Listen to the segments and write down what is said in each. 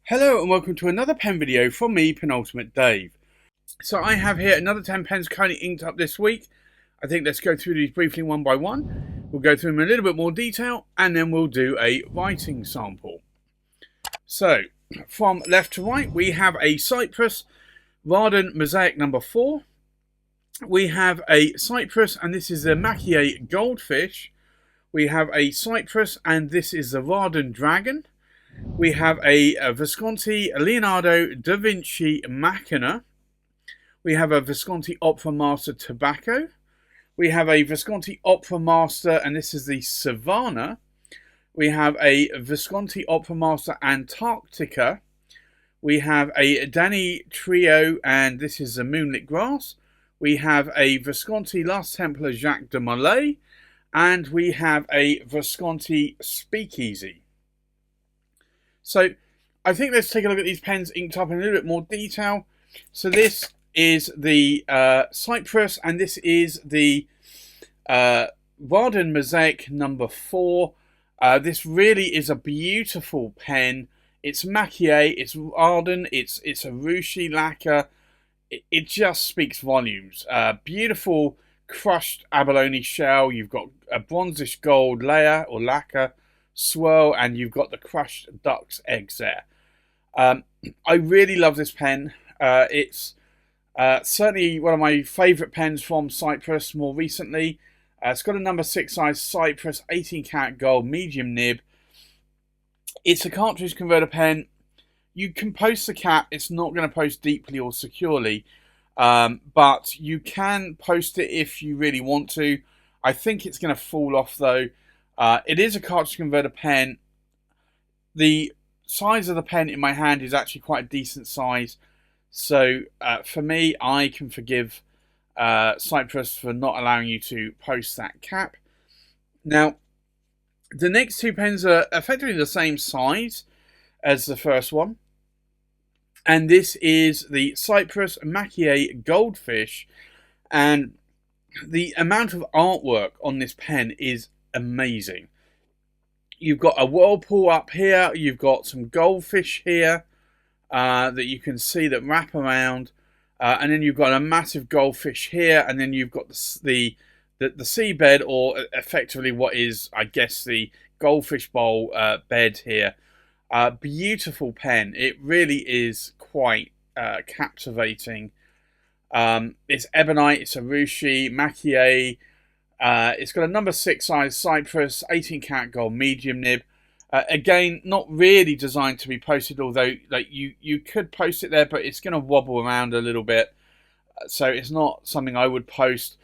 Hello and welcome to another pen video from me, Penultimate Dave. So I have here another 10 pens currently inked up this week. I think let's go through these briefly one by one. We'll go through them in a little bit more detail and then we'll do a writing sample. So from left to right we have a Cypress Raden Mosaic number 4. We have a Cypress and this is the Maki-e Goldfish. We have a Cypress and this is the Raden Dragon. We have a Visconti Leonardo Da Vinci Machina. We have a Visconti Opera Master Tobacco. We have a Visconti Opera Master, and this is the Savanna. We have a Visconti Opera Master Antarctica. We have a Danitrio, and this is the Moonlit Grass. We have a Visconti Last Templar Jacques de Molay. And we have a Visconti Speakeasy. So I think let's take a look at these pens inked up in a little bit more detail. So this is the Cypress and this is the Raden Mosaic number 4. This really is a beautiful pen. It's Maki-e, it's Raden, it's a ruchy lacquer. It just speaks volumes. Beautiful crushed abalone shell. You've got a bronzish gold layer or lacquer swirl, and you've got the crushed duck's eggs there. I really love this pen. It's certainly one of my favourite pens from Cypress more recently. It's got a number 6 size Cypress 18 karat gold medium nib. It's a cartridge converter pen. You can post the cap. It's not going to post deeply or securely, but you can post it if you really want to. I think it's going to fall off though. It is a cartridge converter pen. The size of the pen in my hand is actually quite a decent size. So for me, I can forgive Cypress for not allowing you to post that cap. Now, the next two pens are effectively the same size as the first one. And this is the Cypress Maki-e Goldfish. And the amount of artwork on this pen is amazing. You've got a whirlpool up here. You've got some goldfish here that you can see that wrap around, and then you've got a massive goldfish here, and then you've got the seabed, or effectively what is, I guess, the goldfish bowl bed here. Beautiful pen. It really is quite captivating. It's ebonite. It's a ruchy Maki-e. It's got a number 6 size Cypress 18 karat gold medium nib. Again, not really designed to be posted, although like you could post it there, but it's going to wobble around a little bit, so it's not something I would post.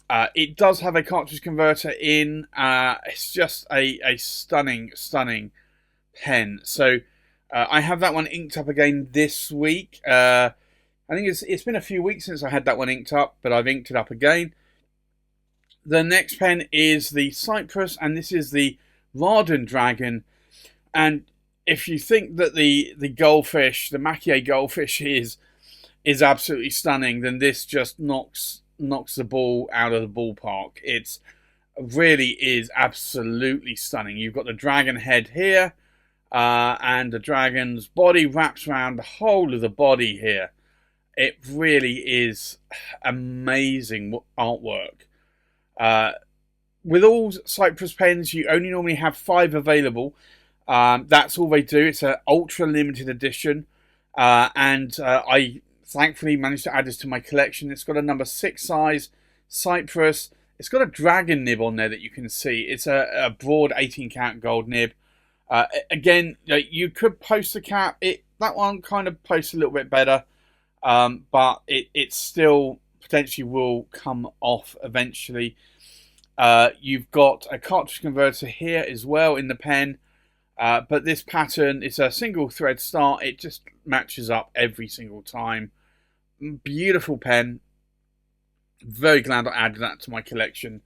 It does have a cartridge converter in. It's just a stunning pen. So I have that one inked up again this week. I think it's been a few weeks since I had that one inked up, but I've inked it up again. The next pen is the Cypress, and this is the Raden Dragon. And if you think that the goldfish, the Maki-e Goldfish, is absolutely stunning, then this just knocks the ball out of the ballpark. It's really is absolutely stunning. You've got the dragon head here, and the dragon's body wraps around the whole of the body here. It really is amazing artwork. With all Cypress pens, you only normally have 5 available. That's all they do. It's an ultra limited edition, and I thankfully managed to add this to my collection. It's got a number 6 size Cypress. It's got a dragon nib on there that you can see. It's a broad 18 karat gold nib. Again, you could post the cap. That one kind of posts a little bit better, but it still potentially will come off eventually. You've got a cartridge converter here as well in the pen, but this pattern is a single thread start. It just matches up every single time. Beautiful pen. Very glad I added that to my collection.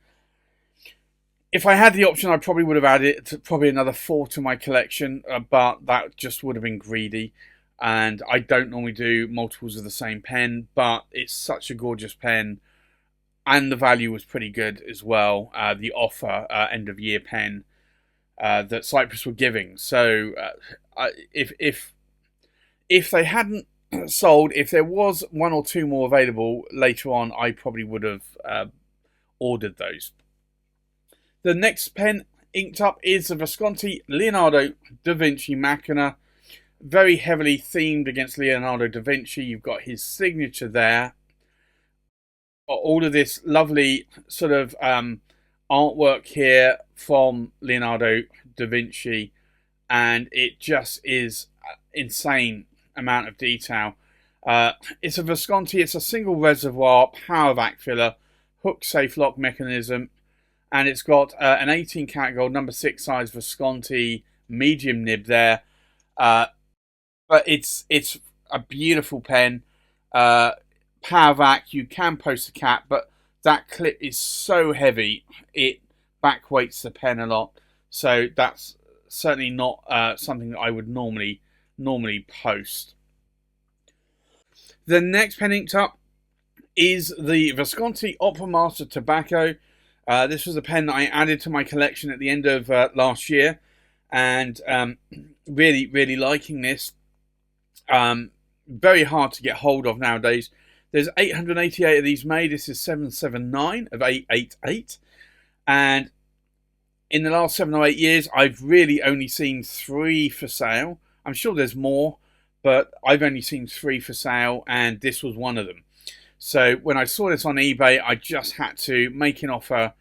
If I had the option, I probably would have added probably another 4 to my collection, but that just would have been greedy. And I don't normally do multiples of the same pen, but it's such a gorgeous pen. And the value was pretty good as well. The offer, end of year pen that Cypress were giving. So if If they hadn't sold, if there was one or two more available later on, I probably would have ordered those. The next pen inked up is the Visconti Leonardo da Vinci Machina. Very heavily themed against Leonardo da Vinci. You've got his signature there. All of this lovely sort of artwork here from Leonardo da Vinci, and it just is insane amount of detail. It's a Visconti, it's a single reservoir, power vac filler, hook safe lock mechanism, and it's got an 18 karat gold number 6 size Visconti medium nib there. But it's a beautiful pen. Power vac, you can post a cap, but that clip is so heavy it backweights the pen a lot. So that's certainly not something that I would normally post. The next pen inked up is the Visconti Opera Master Tobacco. This was a pen that I added to my collection at the end of last year, and really liking this. Very hard to get hold of nowadays. There's 888 of these made. This is 779 of 888. And in the last 7 or 8 years, I've really only seen 3 for sale. I'm sure there's more, but I've only seen 3 for sale, and this was one of them. So when I saw this on eBay, I just had to make an offer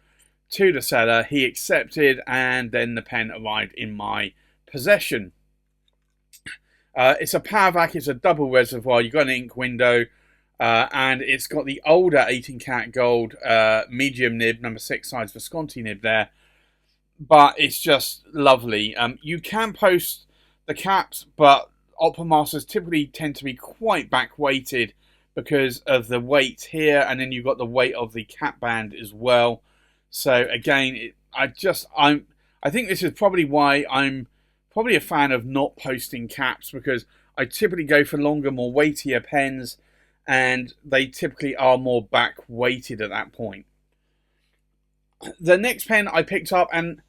to the seller. He accepted, and then the pen arrived in my possession. It's a power vac, it's a double reservoir, you've got an ink window, and it's got the older 18 karat gold medium nib, number 6 size Visconti nib there. But it's just lovely. You can post the caps, but Opera Masters typically tend to be quite back weighted because of the weight here, and then you've got the weight of the cap band as well. So again, I think this is probably why I'm probably a fan of not posting caps, because I typically go for longer, more weightier pens, and they typically are more back weighted at that point. The next pen I picked up, and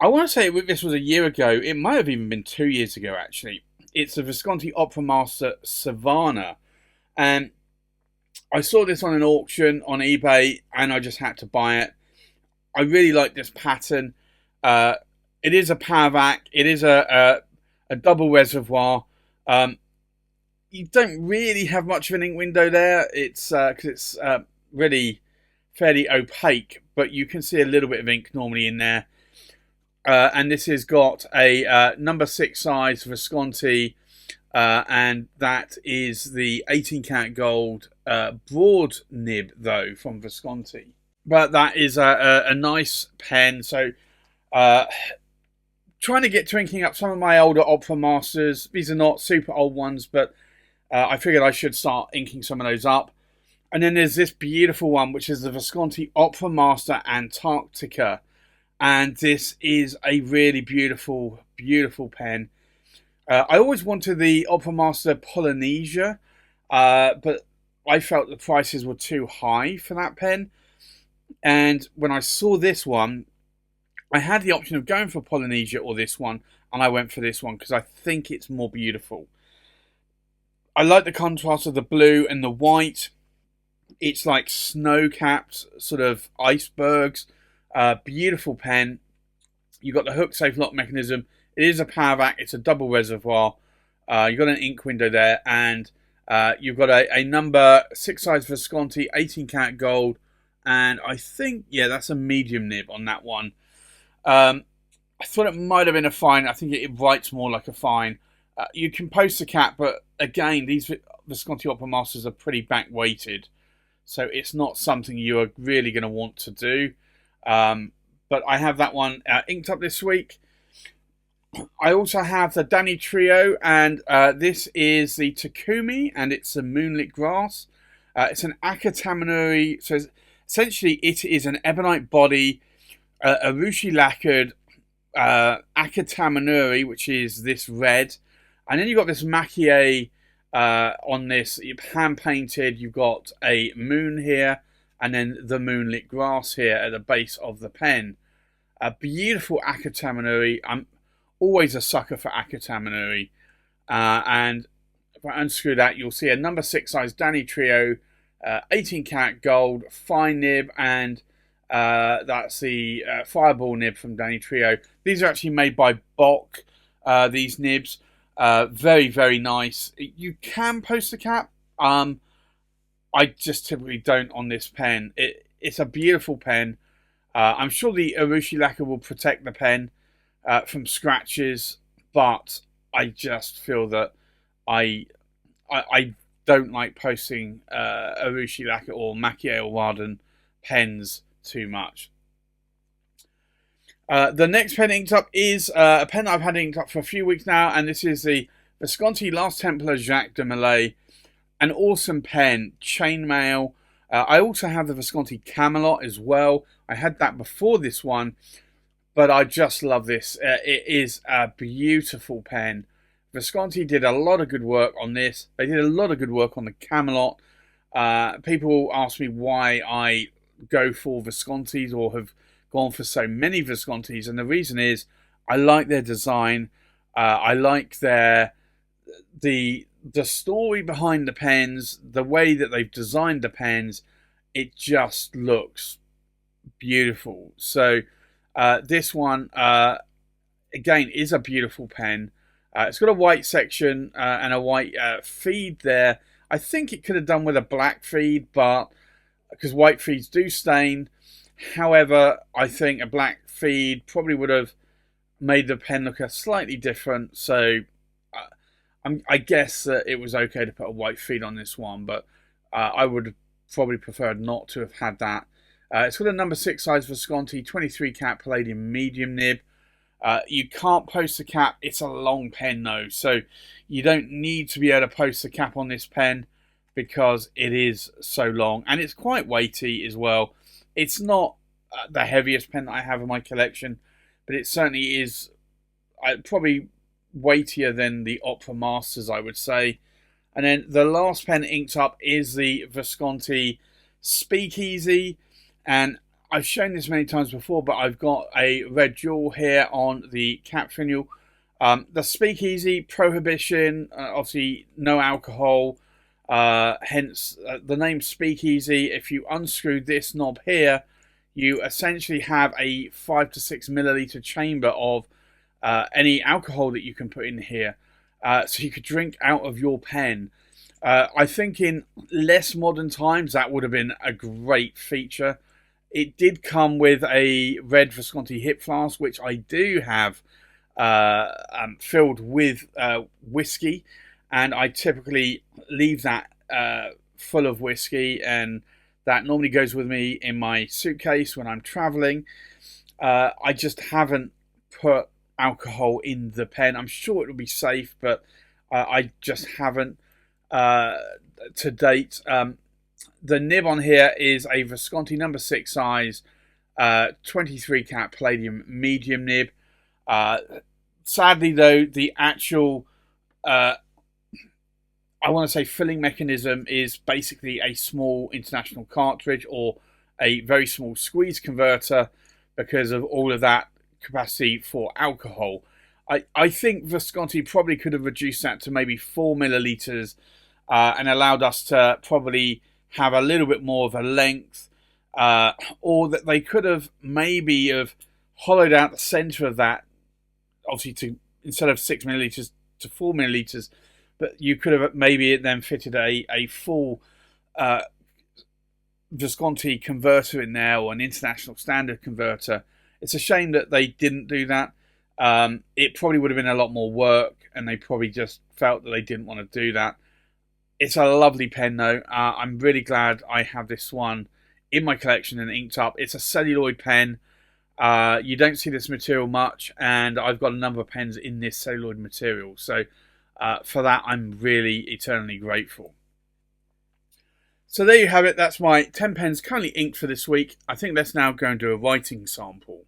I want to say this was a year ago, it might have even been 2 years ago actually. It's the Visconti Opera Master Savanna, and I saw this on an auction on eBay and I just had to buy it. I really like this pattern. It is a power vac. It is a double reservoir. You don't really have much of an ink window there. It's because it's really fairly opaque, but you can see a little bit of ink normally in there. And this has got a number 6 size Visconti, and that is the 18 karat gold broad nib though from Visconti. But that is a nice pen. So trying to get to inking up some of my older Opera Masters. These are not super old ones, but I figured I should start inking some of those up. And then there's this beautiful one, which is the Visconti Opera Master Antarctica. And this is a really beautiful, beautiful pen. I always wanted the Opera Master Polynesia, but I felt the prices were too high for that pen. And when I saw this one, I had the option of going for Polynesia or this one, and I went for this one because I think it's more beautiful. I like the contrast of the blue and the white. It's like snow-capped sort of icebergs. Beautiful pen. You've got the hook safe lock mechanism. It is a power vac. It's a double reservoir. You've got an ink window there, and you've got a number 6 size Visconti 18 karat gold, and I think, yeah, that's a medium nib on that one. I thought it might have been a fine. I think it writes more like a fine. You can post the cap, but again, these Visconti Opera Masters are pretty back weighted, so it's not something you are really going to want to do. But I have that one inked up this week. I also have the Danitrio, and this is the Takumi, and it's a Moonlit grass. It's an Akatamanuri, so essentially it is an ebonite body, urushi lacquered Akatamanuri, which is this red, and then you've got this Maki-e on this, hand painted. You've got a moon here, and then the moonlit grass here at the base of the pen. A beautiful Akatamanuri. I'm always a sucker for Akatamanuri. And if I unscrew that, you'll see a number 6 size Danitrio 18 karat gold fine nib, and that's the fireball nib from Danitrio. These are actually made by Bock, these nibs. Very, very nice. You can post the cap. I just typically don't on this pen. It's a beautiful pen. I'm sure the Urushi lacquer will protect the pen from scratches, but I just feel that I don't like posting Urushi lacquer or Maki-e or Raden pens too much. The next pen inked up is a pen I've had inked up for a few weeks now, and this is the Visconti Last Templar Jacques de Molay. An awesome pen, chainmail. I also have the Visconti Camelot as well. I had that before this one, but I just love this. It is a beautiful pen. Visconti did a lot of good work on this. They did a lot of good work on the Camelot. People ask me why I go for Viscontis or have gone for so many Viscontis, and the reason is I like their design. I like the story behind the pens, the way that they've designed the pens. It just looks beautiful. So this one again is a beautiful pen. It's got a white section and a white feed there. I think it could have done with a black feed, but because white feeds do stain. However, I think a black feed probably would have made the pen look slightly different. So I guess that it was okay to put a white feed on this one, but I would have probably preferred not to have had that. It's got a number 6 size Visconti 23 cat palladium medium nib. You can't post the cap. It's a long pen though, so you don't need to be able to post the cap on this pen because it is so long, and it's quite weighty as well. It's not the heaviest pen that I have in my collection, but it certainly is probably weightier than the Opera Masters, I would say. And then the last pen inked up is the Visconti Speakeasy, and I've shown this many times before, but I've got a red jewel here on the cap finial. The Speakeasy Prohibition, obviously no alcohol, hence the name Speakeasy. If you unscrew this knob here, you essentially have a 5 to 6 milliliter chamber of any alcohol that you can put in here. So you could drink out of your pen. I think in less modern times that would have been a great feature. It did come with a red Visconti hip flask, which I do have filled with whiskey, and I typically leave that full of whiskey, and that normally goes with me in my suitcase when I'm traveling. I just haven't put alcohol in the pen. I'm sure it'll be safe, but I just haven't to date. The nib on here is a Visconti number 6 size 23 cat palladium medium nib. Sadly though, the actual I want to say filling mechanism is basically a small international cartridge or a very small squeeze converter because of all of that capacity for alcohol. I think Visconti probably could have reduced that to maybe 4 milliliters and allowed us to probably have a little bit more of a length, or that they could have maybe have hollowed out the center of that, obviously to instead of 6 milliliters to 4 milliliters, but you could have maybe then fitted a full Visconti converter in there, or an international standard converter. It's a shame that they didn't do that. It probably would have been a lot more work, and they probably just felt that they didn't want to do that. It's a lovely pen though. I'm really glad I have this one in my collection and inked up. It's a celluloid pen. You don't see this material much, and I've got a number of pens in this celluloid material. So for that, I'm really eternally grateful. So there you have it. That's my 10 pens currently inked for this week. I think let's now go and do a writing sample.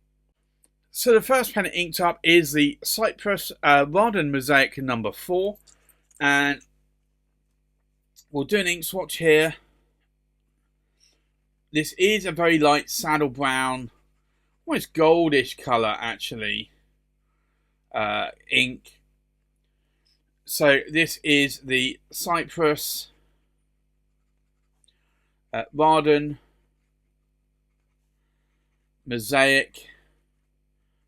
So the first pen inked up is the Cypress Raden Mosaic number 4. And we'll do an ink swatch here. This is a very light saddle brown, almost goldish colour actually, ink. So this is the Cypress, Raden, Mosaic,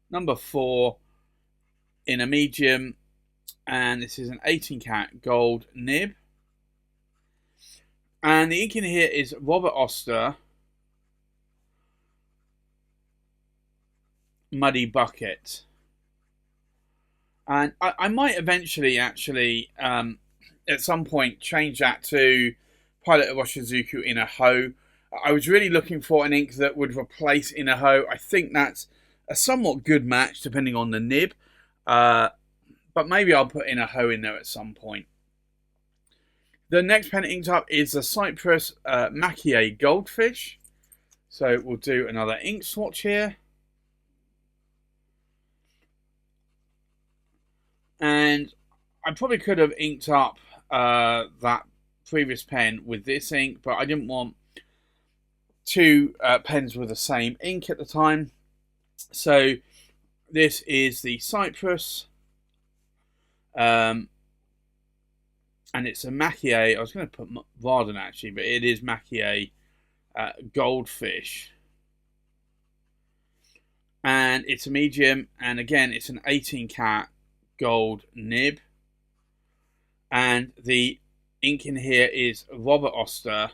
number 4 in a medium, and this is an 18 karat gold nib. And the ink in here is Robert Oster Muddy Bucket. And I might eventually actually, at some point, change that to Pilot of Oshizuku in a Ho. I was really looking for an ink that would replace in a Ho. I think that's a somewhat good match, depending on the nib. But maybe I'll put in a Ho in there at some point. The next pen inked up is the Cypress Maki-e Goldfish. So we'll do another ink swatch here. And I probably could have inked up that previous pen with this ink, but I didn't want two pens with the same ink at the time. So this is the Cypress. And it's a Maki-e. I was going to put Raden actually, but it is Maki-e Goldfish. And it's a medium, and again, it's an 18 karat gold nib. And the ink in here is Robert Oster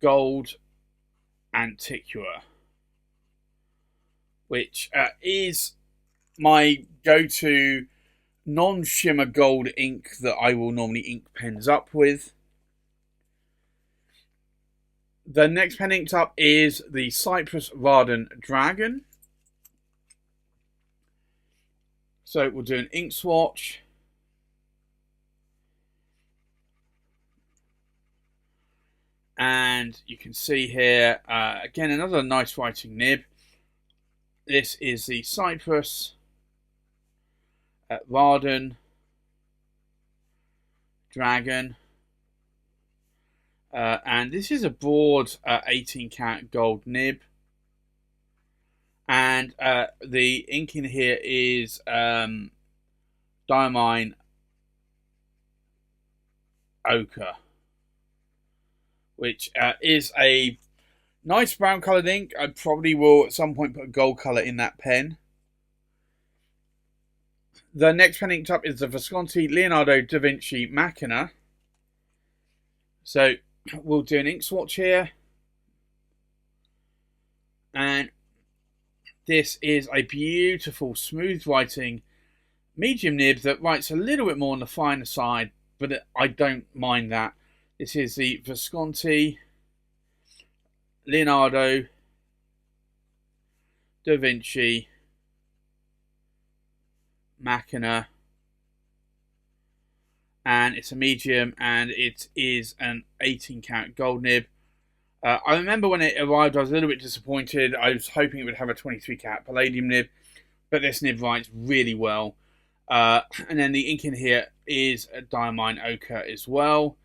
Gold Antarctica, which is my go-to non-shimmer gold ink that I will normally ink pens up with. The next pen inked up is the Cypress Raden Dragon. So we'll do an ink swatch. And you can see here, again, another nice writing nib. This is the Cypress Raden Dragon. And this is a broad 18 karat gold nib. And the ink in here is Diamine Ochre, which is a nice brown coloured ink. I probably will at some point put a gold colour in that pen. The next pen inked up is the Visconti Leonardo da Vinci Machina. So we'll do an ink swatch here. And this is a beautiful, smooth writing medium nib that writes a little bit more on the finer side, but I don't mind that. This is the Visconti Leonardo da Vinci Machina, and it's a medium, and it is an 18 karat gold nib. I remember when it arrived, I was a little bit disappointed. I was hoping it would have a 23 karat palladium nib, but this nib writes really well. And then the ink in here is a Diamine Ochre as well.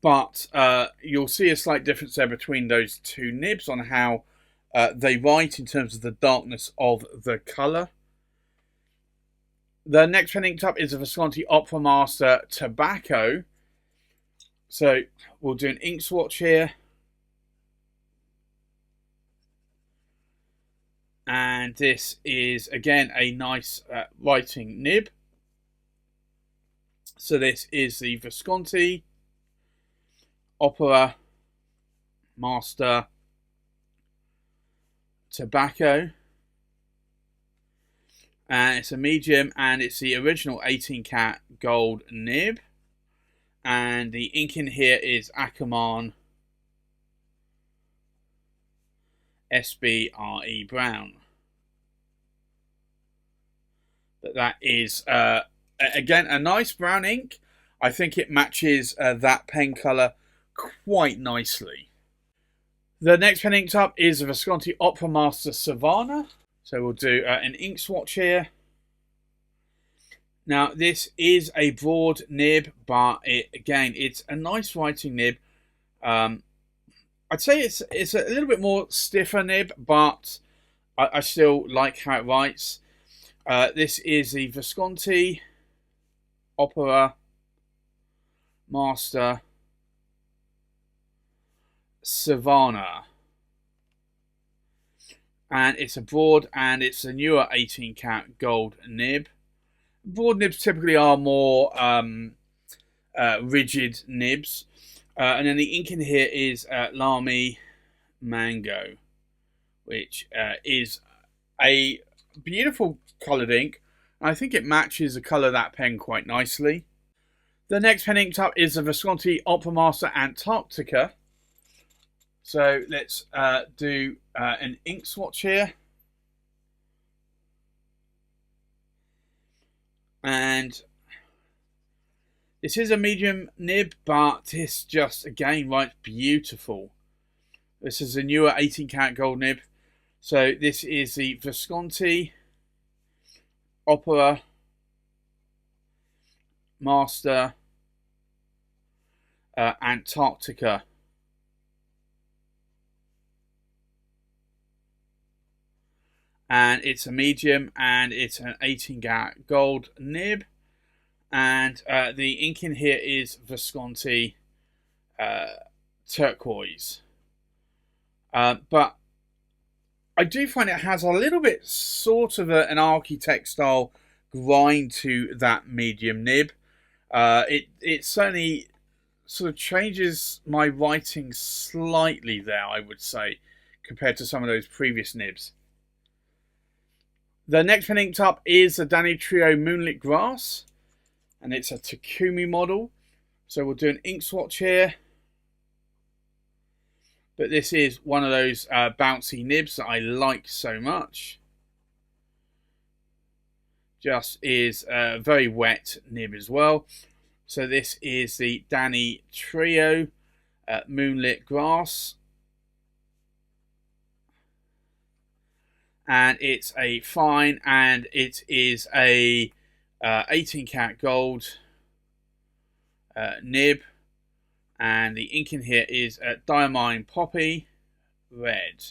But you'll see a slight difference there between those two nibs on how they write in terms of the darkness of the colour. The next pen inked up is a Visconti Opera Master Tobacco. So we'll do an ink swatch here. And this is, again, a nice writing nib. So this is the Visconti Opera Master Tobacco. And it's a medium, and it's the original 18 karat gold nib. And the ink in here is Ackerman SBRE Brown. But that is, again, a nice brown ink. I think it matches that pen colour quite nicely. The next pen inked up is the Visconti Opera Master Savanna. So we'll do an ink swatch here. Now, this is a broad nib, but it's a nice writing nib. I'd say it's a little bit more stiffer nib, but I still like how it writes. This is the Visconti Opera Master Savanna. And it's a broad, and it's a newer 18 karat gold nib. Broad nibs typically are more rigid nibs. And then the ink in here is Lamy Mango, which is a beautiful coloured ink. I think it matches the colour of that pen quite nicely. The next pen inked up is the Visconti Opera Master Antarctica. So let's do an ink swatch here. And this is a medium nib, but this just, again, writes beautiful. This is a newer 18 karat gold nib. So this is the Visconti Opera Master Antarctica. And it's a medium, and it's an 18 karat gold nib. And the ink in here is Visconti turquoise. But I do find it has a little bit sort of an architect style grind to that medium nib. It certainly sort of changes my writing slightly there, I would say, compared to some of those previous nibs. The next pen inked up is the Danitrio Moonlit Grass, and it's a Takumi model. So we'll do an ink swatch here. But this is one of those bouncy nibs that I like so much. Just is a very wet nib as well. So this is the Danitrio Moonlit Grass. And it's a fine, and it is a 18 karat gold nib. And the ink in here is Diamine Poppy Red,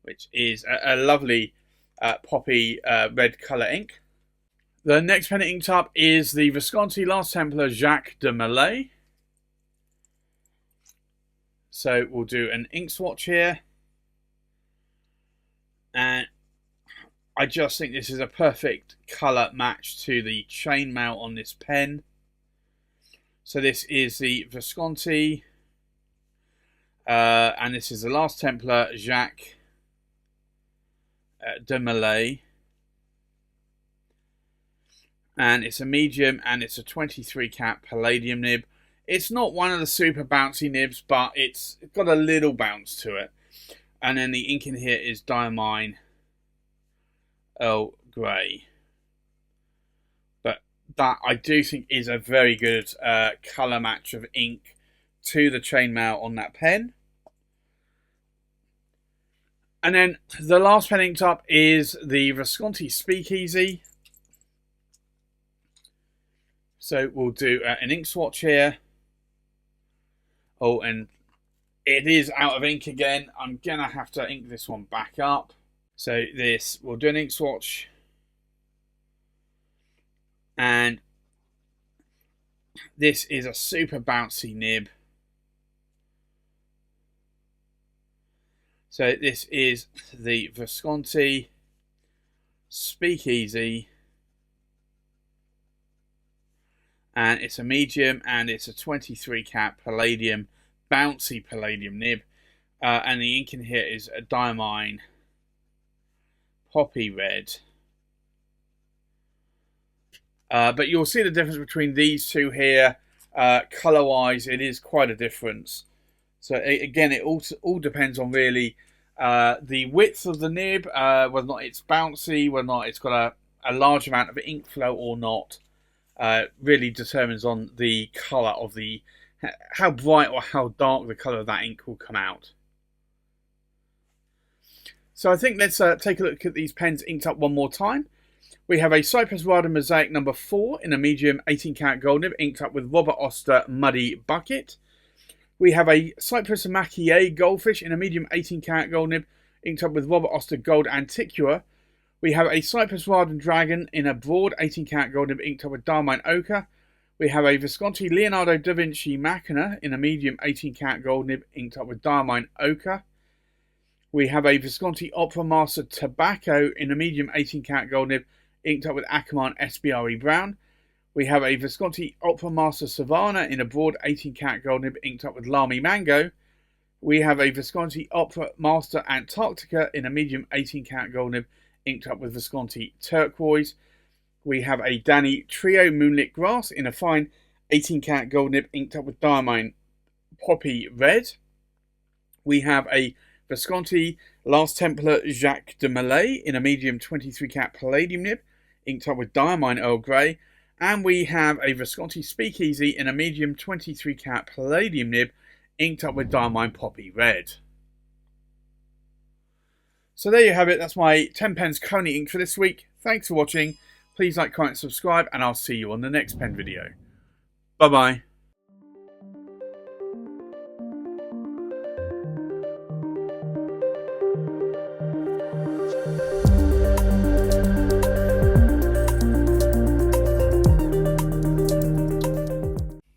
which is a lovely poppy red colour ink. The next pen inked up is the Visconti Last Templar Jacques de Molay. So we'll do an ink swatch here. And I just think this is a perfect colour match to the chainmail on this pen. So this is the Visconti, and this is the Last Templar Jacques de Molay. And it's a medium, and it's a 23 karat palladium nib. It's not one of the super bouncy nibs, but it's got a little bounce to it. And then the ink in here is Diamine Earl Grey. But that, I do think, is a very good colour match of ink to the chainmail on that pen. And then the last pen inked up is the Visconti Speakeasy. So we'll do an ink swatch here. Oh, and it is out of ink again. I'm going to have to ink this one back up. So this, we'll do an ink swatch. And this is a super bouncy nib. So this is the Visconti Speakeasy. And it's a medium, and it's a 23 karat palladium, bouncy palladium nib. And the ink in here is a Diamine Poppy Red. But you'll see the difference between these two here. Colour-wise, it is quite a difference. So again, it all depends on really the width of the nib, whether or not it's bouncy, whether or not it's got a large amount of ink flow or not. Really determines on the colour of the, how bright or how dark the colour of that ink will come out. So I think let's take a look at these pens inked up one more time. We have a Cypress Raden Mosaic number 4 in a medium 18 karat gold nib, inked up with Robert Oster Muddy Bucket. We have a Cypress Maki-e Goldfish in a medium 18 karat gold nib, inked up with Robert Oster Gold Antiqua. We have a Cypress Raden Dragon in a broad 18 karat gold nib, inked up with Darmine Ochre. We have a Visconti Leonardo da Vinci Machina in a medium 18 karat gold nib, inked up with Darmine Ochre. We have a Visconti Opera Master Tobacco in a medium 18 karat gold nib, inked up with Akamon SBRE Brown. We have a Visconti Opera Master Savanna in a broad 18 karat gold nib, inked up with Lamy Mango. We have a Visconti Opera Master Antarctica in a medium 18 karat gold nib, inked up with Visconti Turquoise. We have a Danitrio Moonlit Grass in a fine 18 karat gold nib, inked up with Diamine Poppy Red. We have a Visconti Last Templar Jacques de Molay in a medium 23 karat palladium nib, inked up with Diamine Earl Grey. And we have a Visconti Speakeasy in a medium 23 karat palladium nib, inked up with Diamine Poppy Red. So there you have it. That's my 10 pens currently inked for this week. Thanks for watching. Please like, comment, subscribe, and I'll see you on the next pen video. Bye bye.